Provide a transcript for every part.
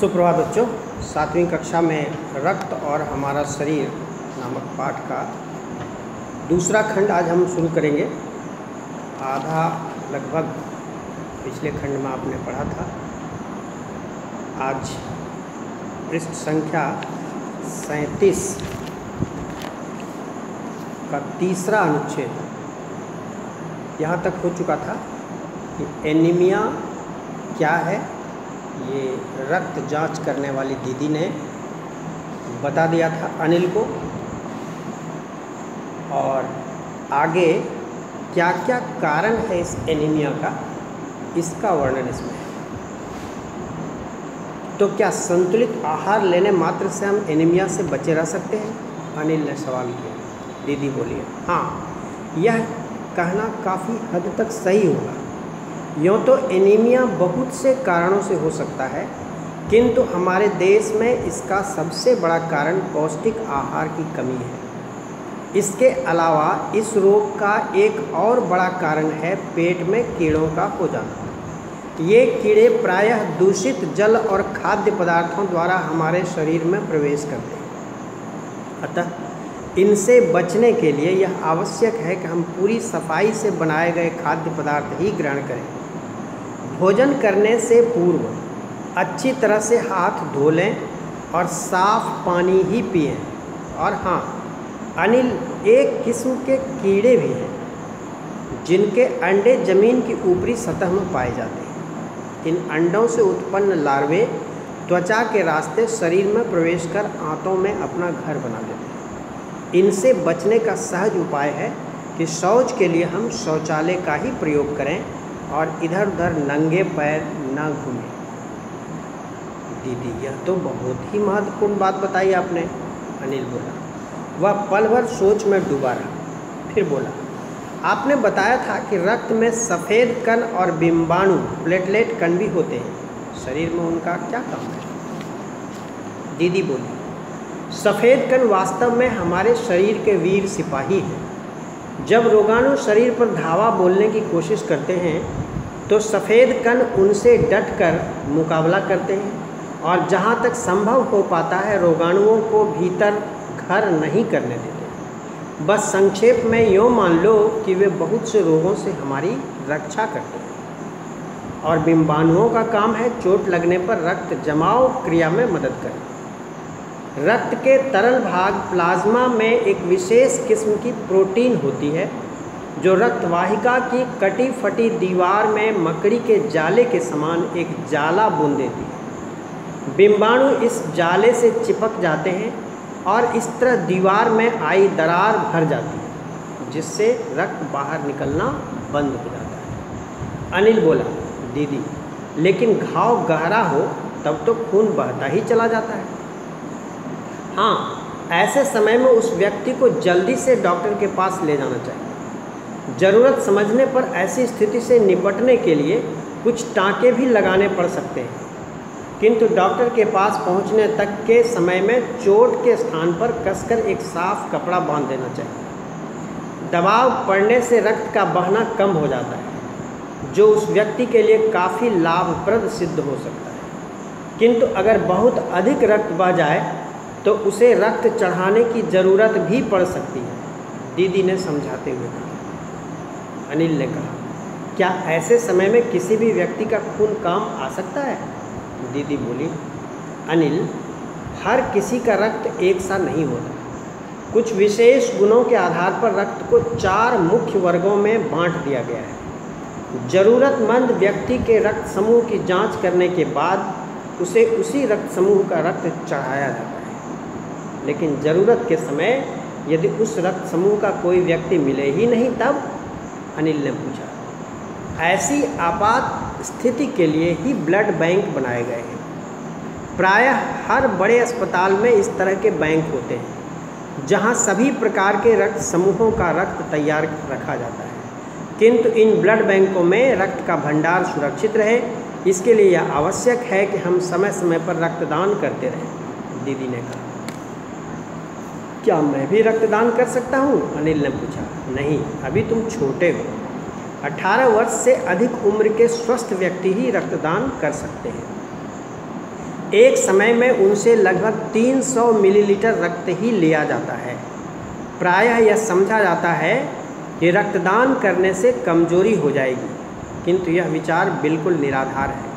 सुप्रभात बच्चों, 7वीं कक्षा में रक्त और हमारा शरीर नामक पाठ का दूसरा खंड आज हम शुरू करेंगे। आधा लगभग पिछले खंड में आपने पढ़ा था। आज पृष्ठ संख्या 37 का तीसरा अनुच्छेद यहाँ तक हो चुका था कि एनीमिया क्या है, ये रक्त जांच करने वाली दीदी ने बता दिया था अनिल को, और आगे क्या क्या कारण है इस एनीमिया का, इसका वर्णन इसमें है। तो क्या संतुलित आहार लेने मात्र से हम एनीमिया से बचे रह सकते हैं? अनिल ने सवाल किया। दीदी बोली हाँ, यह कहना काफ़ी हद तक सही होगा। यूँ तो एनीमिया बहुत से कारणों से हो सकता है, किंतु हमारे देश में इसका सबसे बड़ा कारण पौष्टिक आहार की कमी है। इसके अलावा इस रोग का एक और बड़ा कारण है पेट में कीड़ों का हो जाना। ये कीड़े प्रायः दूषित जल और खाद्य पदार्थों द्वारा हमारे शरीर में प्रवेश करते हैं। अतः इनसे बचने के लिए यह आवश्यक है कि हम पूरी सफाई से बनाए गए खाद्य पदार्थ ही ग्रहण करें। भोजन करने से पूर्व अच्छी तरह से हाथ धो लें और साफ पानी ही पिएं। और हाँ, अनिल, एक किस्म के कीड़े भी हैं जिनके अंडे जमीन की ऊपरी सतह में पाए जाते हैं। इन अंडों से उत्पन्न लार्वे त्वचा के रास्ते शरीर में प्रवेश कर आंतों में अपना घर बना लेते हैं। इनसे बचने का सहज उपाय है कि शौच के लिए हम शौचालय का ही प्रयोग करें और इधर उधर नंगे पैर न घूमें। दीदी, यह तो बहुत ही महत्वपूर्ण बात बताई आपने, अनिल बोला। वह पल भर सोच में डूबा रहा, फिर बोला, आपने बताया था कि रक्त में सफ़ेद कण और बिंबाणु प्लेटलेट कण भी होते हैं। शरीर में उनका क्या काम है? दीदी बोली, सफ़ेद कण वास्तव में हमारे शरीर के वीर सिपाही हैं। जब रोगाणु शरीर पर धावा बोलने की कोशिश करते हैं तो सफ़ेद कण उनसे डटकर मुकाबला करते हैं और जहाँ तक संभव हो पाता है रोगाणुओं को भीतर घर नहीं करने देते। बस संक्षेप में यूँ मान लो कि वे बहुत से रोगों से हमारी रक्षा करते हैं। और बिंबाणुओं का काम है चोट लगने पर रक्त जमाव क्रिया में मदद करें। रक्त के तरल भाग प्लाज्मा में एक विशेष किस्म की प्रोटीन होती है जो रक्तवाहिका की कटी फटी दीवार में मकड़ी के जाले के समान एक जाला बुन देती है। बिंबाणु इस जाले से चिपक जाते हैं और इस तरह दीवार में आई दरार भर जाती है, जिससे रक्त बाहर निकलना बंद हो जाता है। अनिल बोला, दीदी, लेकिन घाव गहरा हो तब तो खून बहता ही चला जाता है। हाँ, ऐसे समय में उस व्यक्ति को जल्दी से डॉक्टर के पास ले जाना चाहिए। ज़रूरत समझने पर ऐसी स्थिति से निपटने के लिए कुछ टाँके भी लगाने पड़ सकते हैं, किंतु डॉक्टर के पास पहुंचने तक के समय में चोट के स्थान पर कसकर एक साफ कपड़ा बांध देना चाहिए। दबाव पड़ने से रक्त का बहना कम हो जाता है, जो उस व्यक्ति के लिए काफ़ी लाभप्रद सिद्ध हो सकता है। किंतु अगर बहुत अधिक रक्त बह जाए तो उसे रक्त चढ़ाने की ज़रूरत भी पड़ सकती है, दीदी ने समझाते हुए कहा। अनिल ने कहा, क्या ऐसे समय में किसी भी व्यक्ति का खून काम आ सकता है? दीदी बोली, अनिल, हर किसी का रक्त एक सा नहीं होता। कुछ विशेष गुणों के आधार पर रक्त को 4 मुख्य वर्गों में बांट दिया गया है। ज़रूरतमंद व्यक्ति के रक्त समूह की जांच करने के बाद उसे उसी रक्त समूह का रक्त चढ़ाया जाता है। लेकिन ज़रूरत के समय यदि उस रक्त समूह का कोई व्यक्ति मिले ही नहीं तब? अनिल ने पूछा। ऐसी आपात स्थिति के लिए ही ब्लड बैंक बनाए गए हैं। प्रायः हर बड़े अस्पताल में इस तरह के बैंक होते हैं जहां सभी प्रकार के रक्त समूहों का रक्त तैयार रखा जाता है। किंतु इन ब्लड बैंकों में रक्त का भंडार सुरक्षित रहे, इसके लिए यह आवश्यक है कि हम समय समय पर रक्तदान करते रहें, दीदी ने कहा। क्या मैं भी रक्तदान कर सकता हूँ? अनिल ने पूछा। नहीं, अभी तुम छोटे हो। 18 वर्ष से अधिक उम्र के स्वस्थ व्यक्ति ही रक्तदान कर सकते हैं। एक समय में उनसे लगभग 300 मिलीलीटर रक्त ही लिया जाता है। प्रायः यह समझा जाता है कि रक्तदान करने से कमजोरी हो जाएगी, किंतु यह विचार बिल्कुल निराधार है।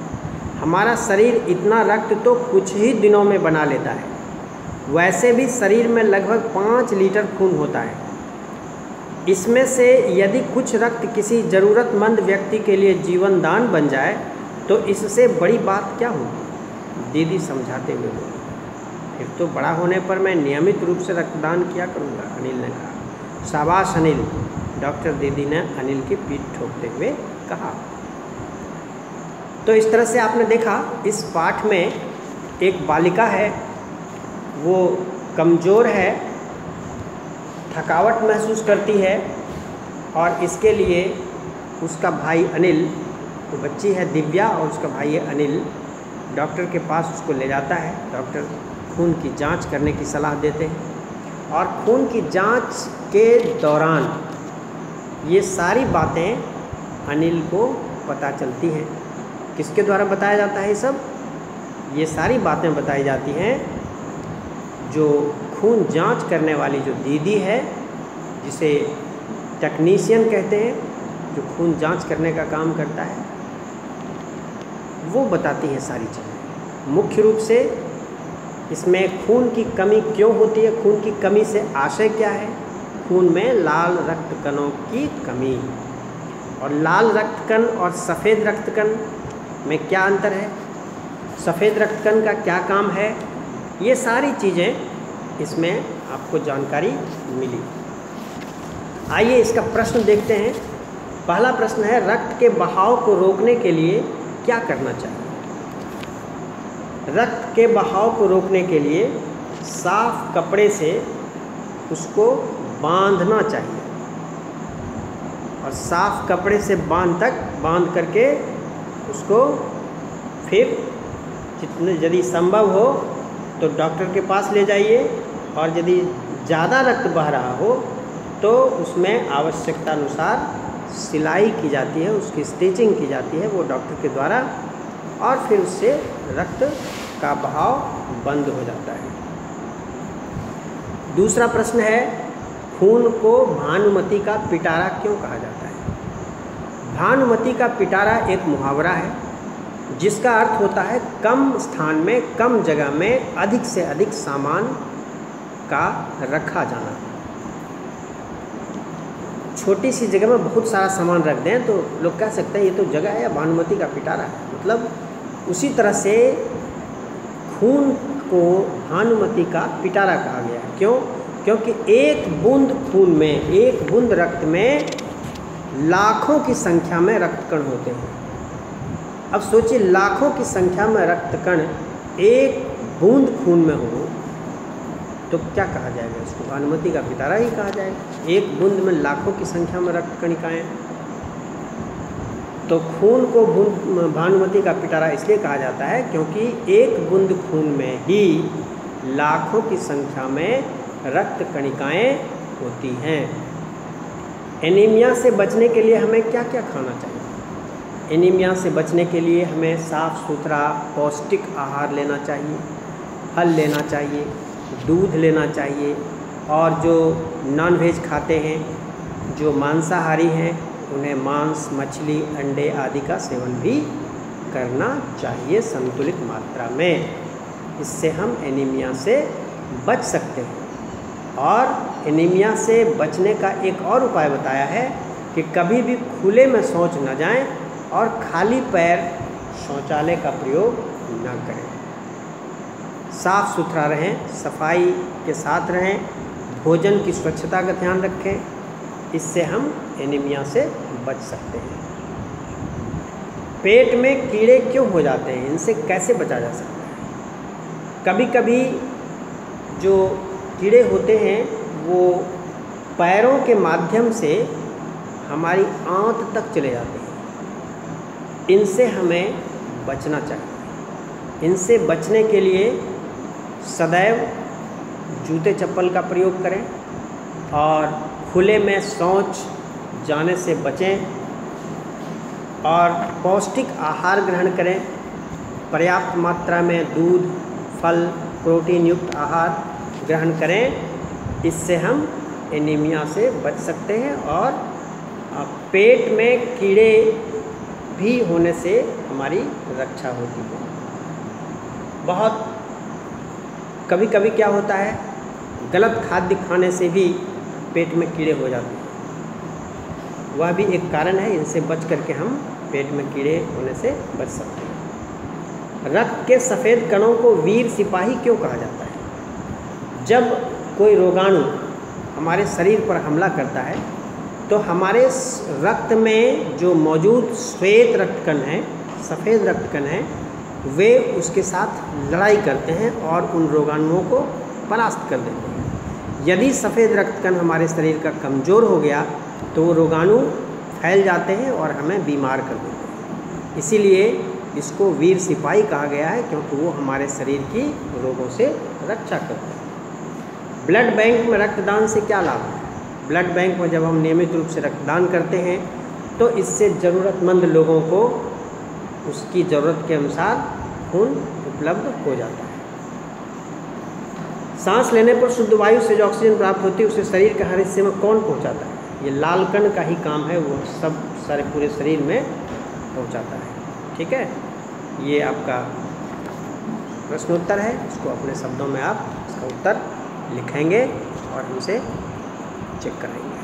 हमारा शरीर इतना रक्त तो कुछ ही दिनों में बना लेता है। वैसे भी शरीर में लगभग 5 लीटर खून होता है। इसमें से यदि कुछ रक्त किसी ज़रूरतमंद व्यक्ति के लिए जीवन दान बन जाए तो इससे बड़ी बात क्या होगी? दीदी समझाते हुए बोली। फिर तो बड़ा होने पर मैं नियमित रूप से रक्तदान किया करूँगा, अनिल ने कहा। शाबाश अनिल, डॉक्टर दीदी ने अनिल की पीठ ठोकते हुए कहा। तो इस तरह से आपने देखा, इस पाठ में एक बालिका है, वो कमज़ोर है, थकावट महसूस करती है, और इसके लिए उसका भाई अनिल, वो बच्ची है दिव्या और उसका भाई है अनिल, डॉक्टर के पास उसको ले जाता है। डॉक्टर खून की जांच करने की सलाह देते हैं और खून की जांच के दौरान ये सारी बातें अनिल को पता चलती हैं। किसके द्वारा बताया जाता है ये सब? ये सारी बातें बताई जाती हैं जो खून जांच करने वाली जो दीदी है, जिसे टेक्नीशियन कहते हैं, जो खून जांच करने का काम करता है, वो बताती है सारी चीज़ें। मुख्य रूप से इसमें खून की कमी क्यों होती है, खून की कमी से आशय क्या है? खून में लाल रक्त कणों की कमी। और लाल रक्त कण और सफ़ेद रक्त कण में क्या अंतर है? सफ़ेद रक्त कण का क्या काम है? ये सारी चीज़ें इसमें आपको जानकारी मिली। आइए इसका प्रश्न देखते हैं। पहला प्रश्न है, रक्त के बहाव को रोकने के लिए क्या करना चाहिए? रक्त के बहाव को रोकने के लिए साफ कपड़े से उसको बांधना चाहिए, और साफ कपड़े से बांध करके उसको फिर जितने यदि संभव हो तो डॉक्टर के पास ले जाइए, और यदि ज़्यादा रक्त बह रहा हो तो उसमें आवश्यकता अनुसार सिलाई की जाती है, उसकी स्टिचिंग की जाती है वो डॉक्टर के द्वारा, और फिर उससे रक्त का बहाव बंद हो जाता है। दूसरा प्रश्न है, खून को भानुमति का पिटारा क्यों कहा जाता है? भानुमति का पिटारा एक मुहावरा है जिसका अर्थ होता है कम स्थान में, कम जगह में अधिक से अधिक सामान का रखा जाना। छोटी सी जगह में बहुत सारा सामान रख दें तो लोग कह सकते हैं ये तो जगह है या भानुमति का पिटारा है। मतलब उसी तरह से खून को भानुमति का पिटारा कहा गया है। क्यों? क्योंकि एक बूंद खून में, एक बूंद रक्त में लाखों की संख्या में रक्तकण होते हैं। अब सोचिए, लाखों की संख्या में रक्तकण एक बूंद खून में हो तो क्या कहा जाएगा? इसको भानुमति का पिटारा ही कहा जाएगा। एक बूंद में लाखों की संख्या में रक्त कणिकाएँ, तो खून को भानुमति का पिटारा इसलिए कहा जाता है क्योंकि एक बूंद खून में ही लाखों की संख्या में रक्त कणिकाएँ होती हैं। एनीमिया से बचने के लिए हमें क्या क्या खाना चाहिए? एनीमिया से बचने के लिए हमें साफ़ सुथरा पौष्टिक आहार लेना चाहिए, फल लेना चाहिए, दूध लेना चाहिए, और जो नॉनवेज खाते हैं, जो मांसाहारी हैं, उन्हें मांस, मछली, अंडे आदि का सेवन भी करना चाहिए संतुलित मात्रा में। इससे हम एनीमिया से बच सकते हैं। और एनीमिया से बचने का एक और उपाय बताया है कि कभी भी खुले में शौच न जाएं और खाली पैर शौचालय का प्रयोग न करें। साफ़ सुथरा रहें, सफाई के साथ रहें, भोजन की स्वच्छता का ध्यान रखें, इससे हम एनीमिया से बच सकते हैं। पेट में कीड़े क्यों हो जाते हैं? इनसे कैसे बचा जा सकता है? कभी कभी जो कीड़े होते हैं वो पैरों के माध्यम से हमारी आंत तक चले जाते हैं। इनसे हमें बचना चाहिए। इनसे बचने के लिए सदैव जूते चप्पल का प्रयोग करें और खुले में शौच जाने से बचें और पौष्टिक आहार ग्रहण करें। पर्याप्त मात्रा में दूध, फल, प्रोटीन युक्त आहार ग्रहण करें। इससे हम एनीमिया से बच सकते हैं और पेट में कीड़े भी होने से हमारी रक्षा होती है। बहुत कभी कभी क्या होता है, गलत खाद्य खाने से भी पेट में कीड़े हो जाते हैं, वह भी एक कारण है। इनसे बच करके हम पेट में कीड़े होने से बच सकते हैं। रक्त के सफ़ेद कणों को वीर सिपाही क्यों कहा जाता है? जब कोई रोगाणु हमारे शरीर पर हमला करता है तो हमारे रक्त में जो मौजूद श्वेत रक्तकण हैं, सफ़ेद रक्तकण हैं, वे उसके साथ लड़ाई करते हैं और उन रोगाणुओं को परास्त कर देते हैं। यदि सफ़ेद रक्तकण हमारे शरीर का कमज़ोर हो गया तो वो रोगाणु फैल जाते हैं और हमें बीमार कर देते हैं। इसीलिए इसको वीर सिपाही कहा गया है, क्योंकि वो हमारे शरीर की रोगों से रक्षा करते हैं। ब्लड बैंक में रक्तदान से क्या लाभ है? ब्लड बैंक में जब हम नियमित रूप से रक्तदान करते हैं तो इससे ज़रूरतमंद लोगों को उसकी ज़रूरत के अनुसार खून उपलब्ध हो जाता है। सांस लेने पर शुद्ध वायु से जो ऑक्सीजन प्राप्त होती है उसे शरीर के हर हिस्से में कौन पहुंचाता है? ये लाल कण का ही काम है, वो सब सारे पूरे शरीर में पहुंचाता है। ठीक है, ये आपका प्रश्न उत्तर है। इसको अपने शब्दों में आप इसका उत्तर लिखेंगे और हमसे चेक कराएंगे।